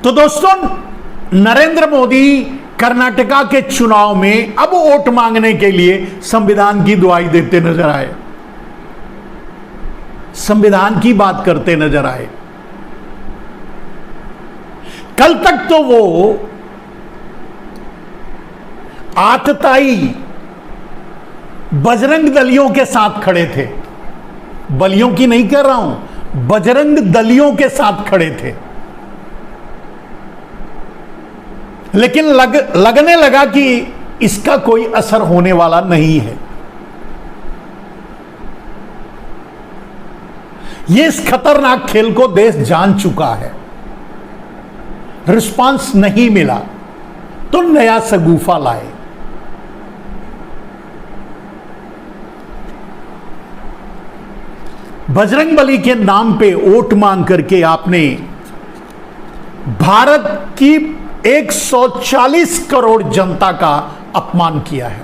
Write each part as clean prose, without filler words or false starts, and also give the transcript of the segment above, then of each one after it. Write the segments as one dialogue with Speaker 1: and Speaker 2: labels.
Speaker 1: तो दोस्तों, नरेंद्र मोदी कर्नाटका के चुनाव में अब वोट मांगने के लिए संविधान की दुहाई देते नजर आए, संविधान की बात करते नजर आए। कल तक तो वो आतताई बजरंग दलियों के साथ खड़े थे, बलियों की नहीं कर रहा हूं, बजरंग दलियों के साथ खड़े थे। लेकिन लगने लगा कि इसका कोई असर होने वाला नहीं है। ये इस खतरनाक खेल को देश जान चुका है। रिस्पांस नहीं मिला तो नया सगुफा लाए। बजरंग बली के नाम पे वोट मांग करके आपने भारत की 140 करोड़ जनता का अपमान किया है।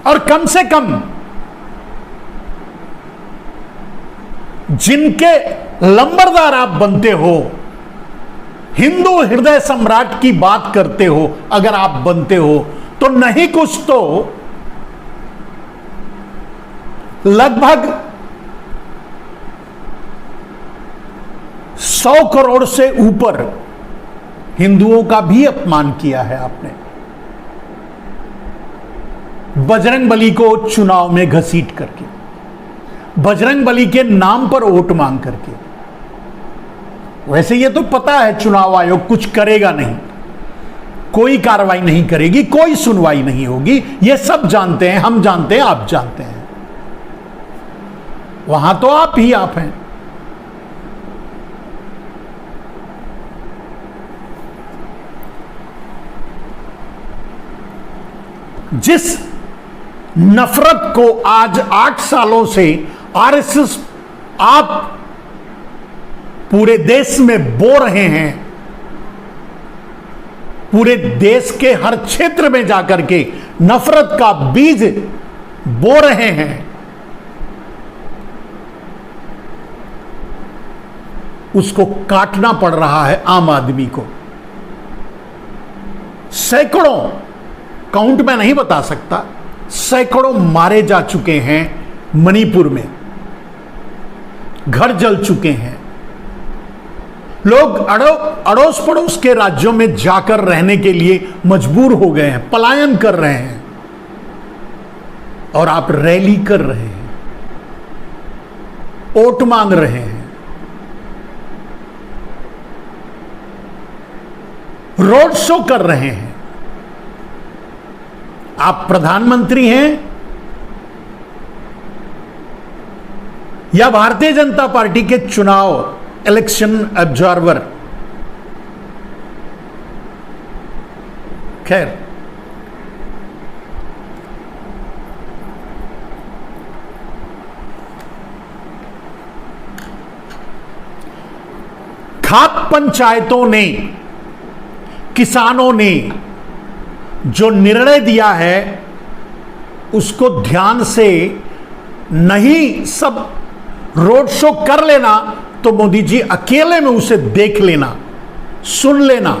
Speaker 1: और कम से कम जिनके लंबरदार आप बनते हो, हिंदू हृदय सम्राट की बात करते हो, अगर आप बनते हो तो नहीं कुछ तो लगभग 100 करोड़ से ऊपर हिंदुओं का भी अपमान किया है आपने, बजरंग बली को चुनाव में घसीट करके, बजरंग बली के नाम पर वोट मांग करके। वैसे ये तो पता है चुनाव आयोग कुछ करेगा नहीं, कोई कार्रवाई नहीं करेगी, कोई सुनवाई नहीं होगी, ये सब जानते हैं, हम जानते हैं, आप जानते हैं। वहां तो आप ही आप हैं। जिस नफरत को आज 8 सालों से आरएसएस आप पूरे देश में बो रहे हैं, पूरे देश के हर क्षेत्र में जाकर के नफरत का बीज बो रहे हैं, उसको काटना पड़ रहा है आम आदमी को। सैकड़ों, काउंट में नहीं बता सकता, सैकड़ों मारे जा चुके हैं मणिपुर में, घर जल चुके हैं, लोग अड़ोस पड़ोस के राज्यों में जाकर रहने के लिए मजबूर हो गए हैं, पलायन कर रहे हैं, और आप रैली कर रहे हैं, वोट मांग रहे हैं, रोड शो कर रहे हैं। आप प्रधानमंत्री हैं या भारतीय जनता पार्टी के चुनाव इलेक्शन ऑब्जर्वर? खैर, खाप पंचायतों ने, किसानों ने जो निर्णय दिया है उसको ध्यान से नहीं, सब रोड शो कर लेना तो मोदी जी अकेले में उसे देख लेना, सुन लेना।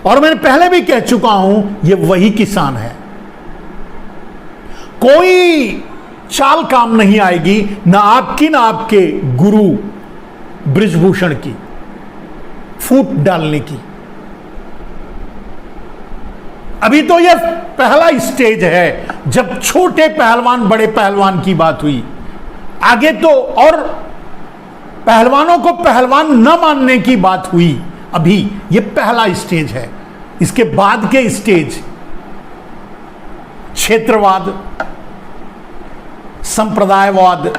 Speaker 1: और मैंने पहले भी कह चुका हूं, ये वही किसान है, कोई चाल काम नहीं आएगी, ना आपकी ना आपके गुरु बृजभूषण की, फूट डालने की। अभी तो यह पहला स्टेज है, जब छोटे पहलवान बड़े पहलवान की बात हुई, आगे तो और पहलवानों को पहलवान न मानने की बात हुई। अभी यह पहला स्टेज है, इसके बाद के स्टेज क्षेत्रवाद, संप्रदायवाद,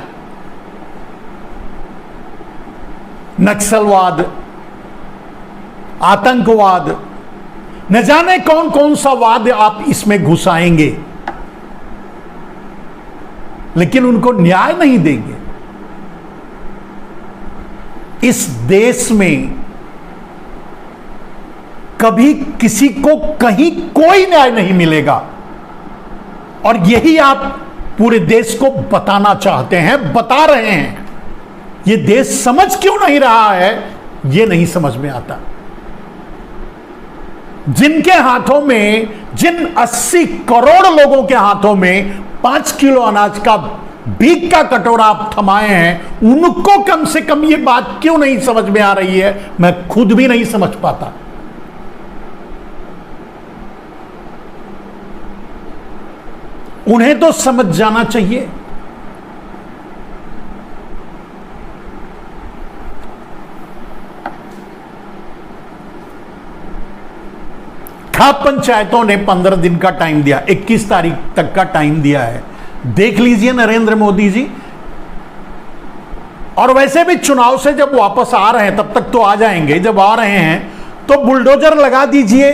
Speaker 1: नक्सलवाद, आतंकवाद, न जाने कौन कौन सा वाद आप इसमें घुसाएंगे, लेकिन उनको न्याय नहीं देंगे। इस देश में कभी किसी को कहीं कोई न्याय नहीं मिलेगा, और यही आप पूरे देश को बताना चाहते हैं, बता रहे हैं। ये देश समझ क्यों नहीं रहा है, ये नहीं समझ में आता। जिनके हाथों में, जिन 80 करोड़ लोगों के हाथों में 5 किलो अनाज का भीख का कटोरा आप थमाए हैं, उनको कम से कम ये बात क्यों नहीं समझ में आ रही है, मैं खुद भी नहीं समझ पाता। उन्हें तो समझ जाना चाहिए। खाप पंचायतों ने 15 दिन का टाइम दिया, 21 तारीख तक का टाइम दिया है। देख लीजिए नरेंद्र मोदी जी। और वैसे भी चुनाव से जब वापस आ रहे हैं, तब तक तो आ जाएंगे, जब आ रहे हैं तो बुलडोजर लगा दीजिए,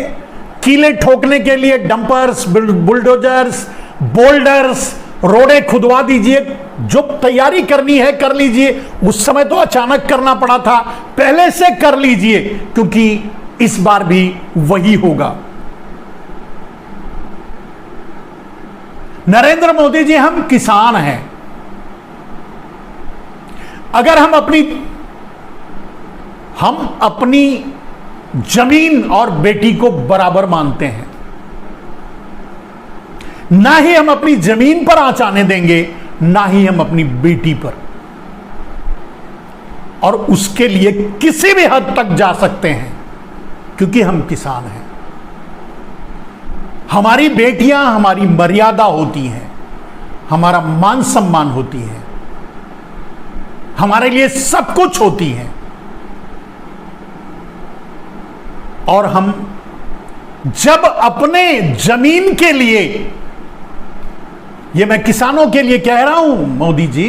Speaker 1: कीले ठोकने के लिए डंपर्स, बुलडोजर्स, बोल्डर्स, रोडें खुदवा दीजिए। जो तैयारी करनी है कर लीजिए। उस समय तो अचानक करना पड़ा था, पहले से कर लीजिए, क्योंकि इस बार भी वही होगा। नरेंद्र मोदी जी, हम किसान हैं। अगर हम अपनी जमीन और बेटी को बराबर मानते हैं, ना ही हम अपनी जमीन पर आंच आने देंगे, ना ही हम अपनी बेटी पर, और उसके लिए किसी भी हद तक जा सकते हैं, क्योंकि हम किसान हैं। हमारी बेटियां हमारी मर्यादा होती हैं, हमारा मान सम्मान होती है, हमारे लिए सब कुछ होती हैं। और हम जब अपने जमीन के लिए, ये मैं किसानों के लिए कह रहा हूं मोदी जी,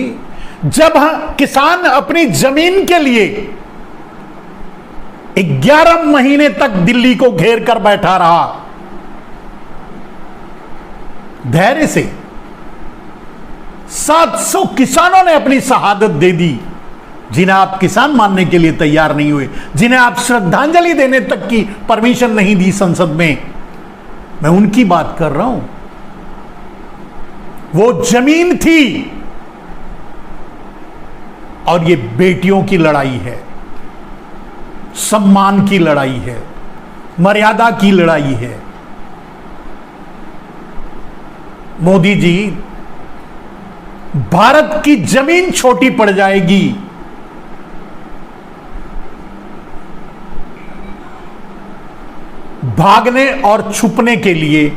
Speaker 1: जब किसान अपनी जमीन के लिए 11 महीने तक दिल्ली को घेर कर बैठा रहा, धैर्य से, 700 किसानों ने अपनी शहादत दे दी, जिन्हें आप किसान मानने के लिए तैयार नहीं हुए, जिन्हें आप श्रद्धांजलि देने तक की परमिशन नहीं दी संसद में। मैं उनकी बात कर रहा हूं। वो जमीन थी, और ये बेटियों की लड़ाई है, सम्मान की लड़ाई है, मर्यादा की लड़ाई है। मोदी जी, भारत की जमीन छोटी पड़ जाएगी, भागने और छुपने के लिए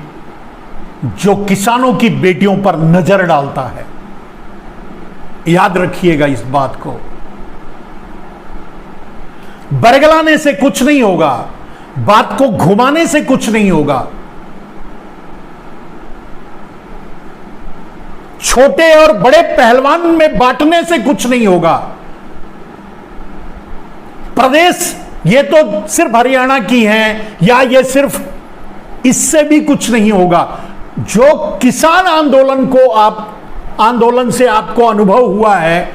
Speaker 1: जो किसानों की बेटियों पर नजर डालता है। याद रखिएगा इस बात को। बरगलाने से कुछ नहीं होगा, बात को घुमाने से कुछ नहीं होगा, छोटे और बड़े पहलवान में बांटने से कुछ नहीं होगा। प्रदेश ये तो सिर्फ हरियाणा की हैं, या ये सिर्फ, इससे भी कुछ नहीं होगा। जो किसान आंदोलन से आपको अनुभव हुआ है,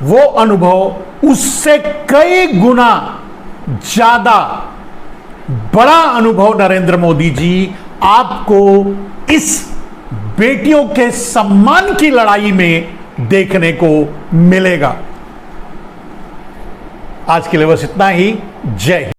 Speaker 1: वो अनुभव उससे कई गुना ज्यादा बड़ा अनुभव नरेंद्र मोदी जी आपको इस बेटियों के सम्मान की लड़ाई में देखने को मिलेगा। आज के लिए बस इतना ही। जय हिंद।